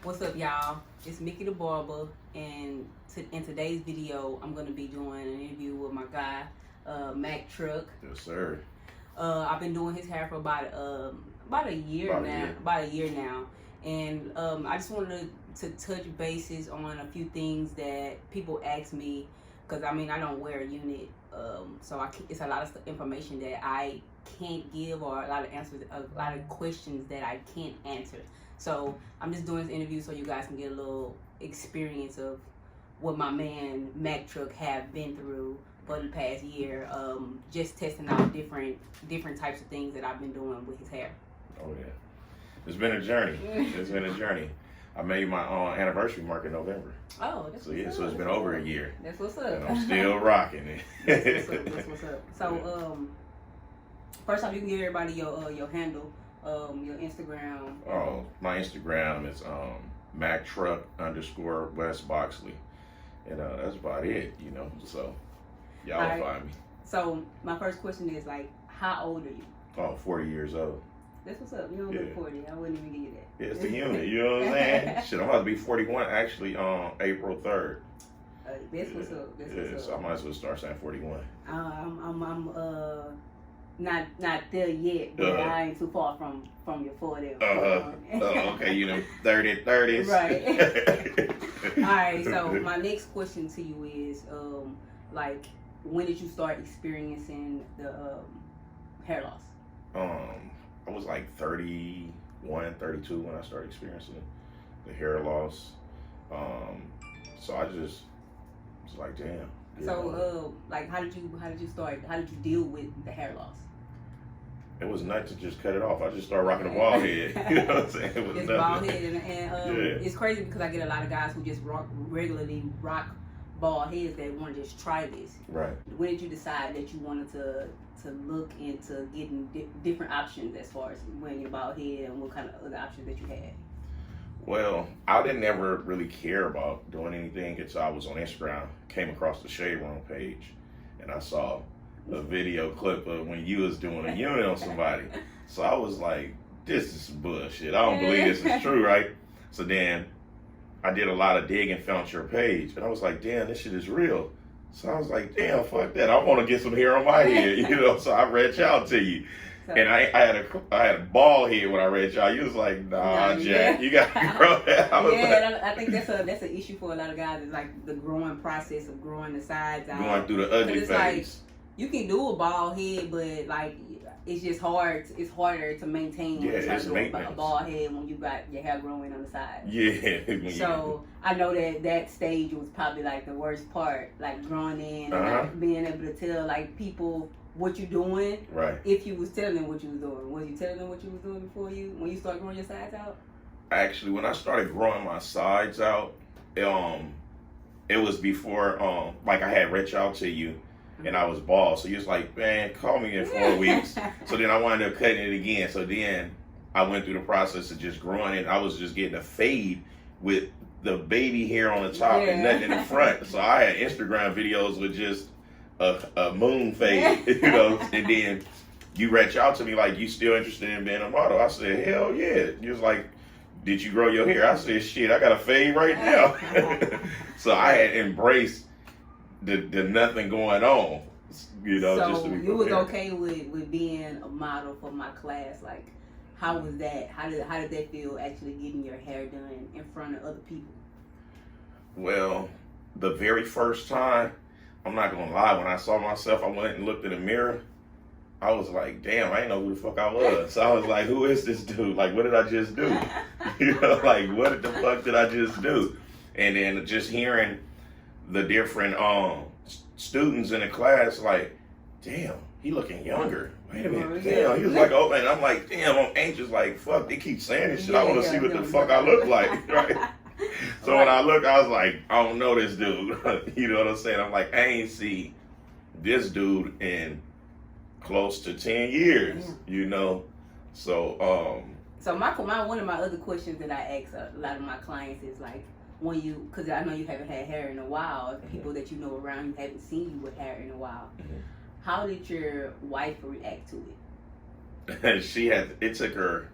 What's up, y'all? It's MickeyDaBarber, and in today's video, I'm gonna be doing an interview with my guy, Mactrucc. Yes, sir. I've been doing his hair for about a year now, and I just wanted to touch bases on a few things that people ask me, because I don't wear a unit, so it's a lot of information that I can't give, or a lot of questions that I can't answer. So I'm just doing this interview so you guys can get a little experience of what my man Mactrucc have been through for the past year, just testing out different types of things that I've been doing with his hair. Oh yeah, it's been a journey. It's been a journey. I made my anniversary mark in November. Oh, that's so it's been over a year. That's what's up. And I'm still rocking it. That's what's up. So first off, you can give everybody your handle, your Instagram. Oh, my Instagram is Mactrucc_West Boxley, and that's about it. So y'all will find me. So my first question is, like, how old are you? Oh, 40 years old. That's what's up. You don't look 40. I wouldn't even give you that. Yeah, it's the unit. You know what I'm saying? Shit, I'm about to be 41 actually on April 3rd. That's what's up. That's what's up. So I might as well start saying 41. I'm not there yet, but I ain't too far from your 40. Okay, 30s. Right. All right. So my next question to you is, like, when did you start experiencing the hair loss? I was like 31, 32 when I started experiencing the hair loss. So I just was like, damn. So, like, how did you start? How did you deal with the hair loss? It was nuts to just cut it off. I just started rocking a bald head. You know what I'm saying? It was just bald head, and it's crazy because I get a lot of guys who just regularly rock bald heads that want to just try this. Right. When did you decide that you wanted to look into getting different options as far as wearing your bald head, and what kind of other options that you had? Well, I didn't ever really care about doing anything until I was on Instagram, came across the Shade Room page, and I saw a video clip of when you was doing a unit on somebody. So I was like, this is some bullshit. I don't believe this is true, right? So then I did a lot of digging, found your page, and I was like, damn, this shit is real. So I was like, damn, fuck that. I want to get some hair on my head, so I reached out to you. And I had a bald head when I read y'all. You was like, nah, Jack, you got to grow that. I think that's an issue for a lot of guys. Is like the growing process of growing the sides out. Going through the ugly phase. Like, you can do a bald head, but like it's just hard. It's harder to maintain a bald head when you got your hair growing on the side. Yeah. So I know that stage was probably like the worst part, like growing in and not being able to tell like people what you doing. Right. If you was telling them what you was doing, was you telling them what you was doing when you started growing your sides out? Actually, when I started growing my sides out, it was before like I had reached out to you. And I was bald, so you was like, man, call me in 4 weeks. So then I wound up cutting it again. So then I went through the process of just growing it. I was just getting a fade with the baby hair on the top and nothing in the front. So I had Instagram videos with just a moon fade, and then you reached out to me like, you still interested in being a model? I said, hell yeah. You was like, did you grow your hair? I said, shit, I got a fade right now. So I had embraced the nothing going on, So just to be you was okay with being a model for my class. Like, how was that? How did that feel, actually getting your hair done in front of other people? Well, the very first time, I'm not gonna lie, when I saw myself, I went and looked in the mirror. I was like, damn, I didn't know who the fuck I was. So I was like, who is this dude? Like, what did I just do? Like, what the fuck did I just do? And then just hearing the different students in the class, like, damn, he looking younger. Wait a minute, damn. He was like, oh man, I'm like, damn, I'm anxious, like, fuck, they keep saying this shit. I want to see what the fuck I look like, right? So when I look, I was like, I don't know this dude. You know what I'm saying? I'm like, I ain't see this dude in close to 10 years, So So one of my other questions that I ask a lot of my clients is like, because I know you haven't had hair in a while, people that you know around you haven't seen you with hair in a while. How did your wife react to it? It took her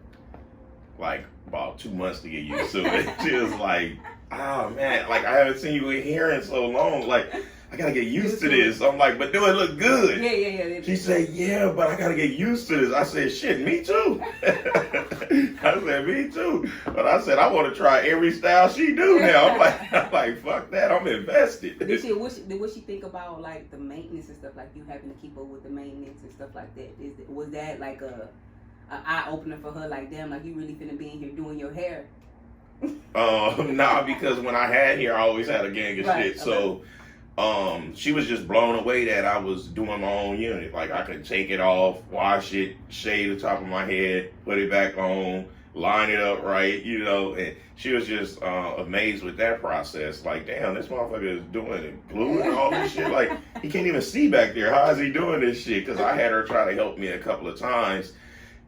like about 2 months to get used to it. She was like, oh man, like I haven't seen you in here in so long. Like, I gotta get used to this. I'm like, but do it look good? Yeah. She said, yeah, but I gotta get used to this. I said, shit, me too. I said, me too. But I said, I want to try every style she do now. I'm like, fuck that. I'm invested. What she think about like the maintenance and stuff, like you having to keep up with the maintenance and stuff like that? Was that like a eye opener for her? Like, damn, like you really finna be in here doing your hair? Nah, because when I had hair, I always had a gang of shit. So. She was just blown away that I was doing my own unit. Like I could take it off, wash it, shave the top of my head, put it back on, line it up right, you know. And she was just amazed with that process. Like, damn, this motherfucker is doing it, gluing all this shit. Like, he can't even see back there. How is he doing this shit? Because I had her try to help me a couple of times.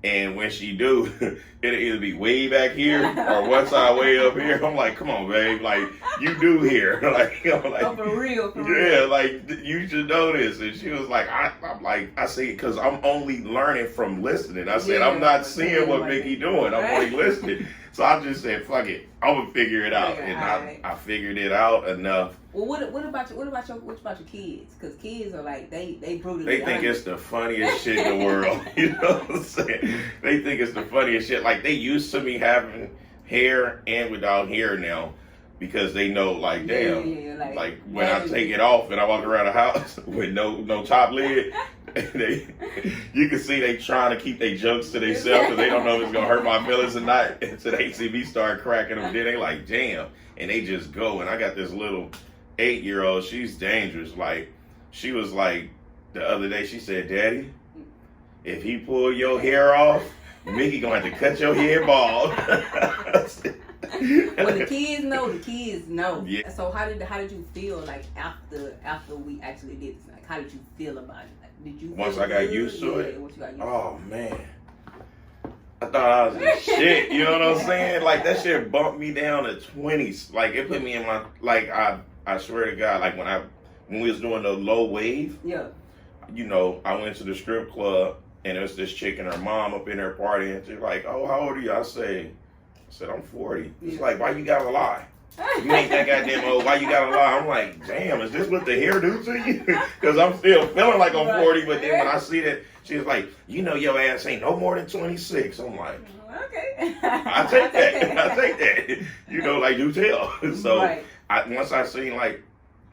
And when she do, it'll either be way back here or one side way up here. I'm like, come on, babe. Like, you do here. Like, I'm like, oh, for real. Yeah, like, you should know this. And she was like, I'm like, I see, because I'm only learning from listening. I said, I'm not seeing what Mickey doing. I'm only listening. So I just said, fuck it. I'm going to figure it out. And I figured it out enough. Well, what about your kids? Because kids are like, they brutally They think it's the funniest shit in the world. You know what I'm saying? They think it's the funniest shit. Like, they used to me having hair and without hair now because they know, like, damn. Like when I take it off and I walk around the house with no top lid, you can see they trying to keep their jokes to themselves because they don't know if it's going to hurt my feelings or not. And so they see me start cracking them. Then they like, damn. And they just go. And I got this little 8-year-old, she's dangerous. Like, she was like, the other day, she said, Daddy, if he pull your hair off, Mickey gonna have to cut your hair bald. When the kids know. Yeah. So how did you feel like after we actually did this? Like, how did you feel about it? Like, did you once I got used to it? Once you got used oh man. I thought I was a shit, you know what I'm saying? Like, that shit bumped me down to 20s. Like, it put me in my, like, I swear to God, like, when we was doing the low wave, yeah, you know, I went to the strip club, and there was this chick and her mom up in there partying. She's like, oh, how old are you? I said, I'm 40. It's like, why you gotta lie? You ain't that goddamn old. Why you gotta lie? I'm like, damn, is this what the hair do to you? Because I'm still feeling like I'm 40, but then when I see that, she was like, you know your ass ain't no more than 26. I'm like, okay. I take that. You know, like, do tell. So once I seen, like,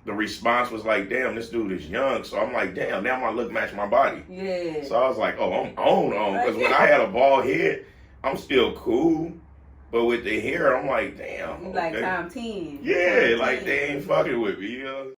the response was like, damn, this dude is young. So I'm like, damn, now my look match my body. Yeah. So I was like, oh, I'm on. Because when I had a bald head, I'm still cool. But with the hair, I'm like, damn. You like time 10. Yeah, like they ain't fucking with me, you know?